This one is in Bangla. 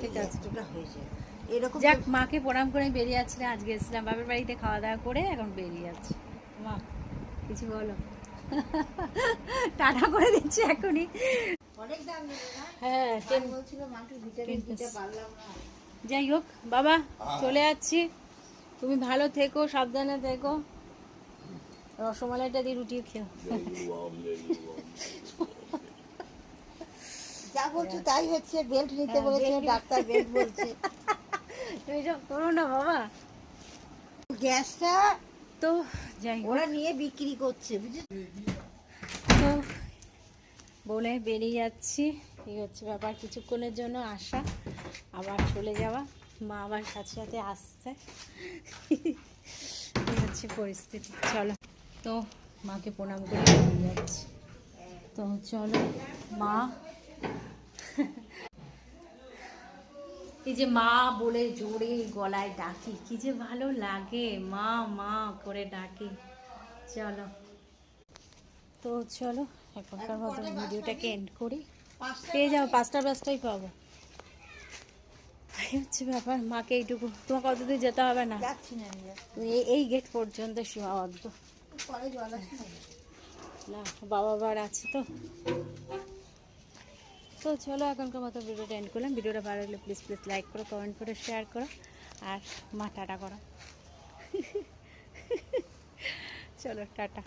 ঠিক আছে হয়েছে এরকম। যাক, মাকে প্রণাম করে বেরিয়ে যাচ্ছি। আজকে এসেছিলাম বাপের বাড়িতে, খাওয়া দাওয়া করে এখন বেরিয়ে যাচ্ছি। মা কিছু বলো? টাটা করে দিচ্ছি এখনই। অনেক দাম নেবে না? হ্যাঁ, বলছিল মাকে ভিটামিন দিতে পারলাম না। যাই হোক বাবা, চলে যাচ্ছি। তুমি ভালো থেকো, সাবধানে থেকো। রসমালাইটা দিয়ে রুটি খেও। যা বলছো তাই হচ্ছে। বেল্ট নিতে বলেছে ডাক্তার, বেল্ট বলছে। তুমি সব করো না বাবা। গ্যাসটা তো যাই হোক, ওরা নিয়ে বিক্রি করছে, বুঝেছ? তো বলে বেরিয়ে যাচ্ছি। এই হচ্ছে ব্যাপার, কিছুক্ষণের জন্য আসা, আবার চলে যাওয়া, মা আবার সাথে সাথে আসছে। এই হচ্ছে পরিস্থিতি। চলো, তো মাকে প্রণাম করে বেরিয়ে যাচ্ছি। তো চলো মা, এই যে মা বলে জোরে গলায় ডাকি, কি যে ভালো লাগে, মা মা করে ডাকি। চলো, তো চলো এখনকার মতো ভিডিওটাকে এন্ড করি। পেয়ে যাবো 5টাই পাবো। এই হচ্ছে ব্যাপার, মাকে এইটুকু, তোমার কতদূর যেতে হবে না, যাচ্ছি না আমি, এই গেট পর্যন্ত সীমাবদ্ধ। পরে জল আসে না, বাবা বার আছে তো। তো চলো এখনকার মতো ভিডিওটা এন্ড করলাম। ভিডিওটা ভালো লাগলে প্লিজ প্লিজ লাইক করো, কমেন্ট করে শেয়ার করো, আর মা টাটা করো। চলো টাটা।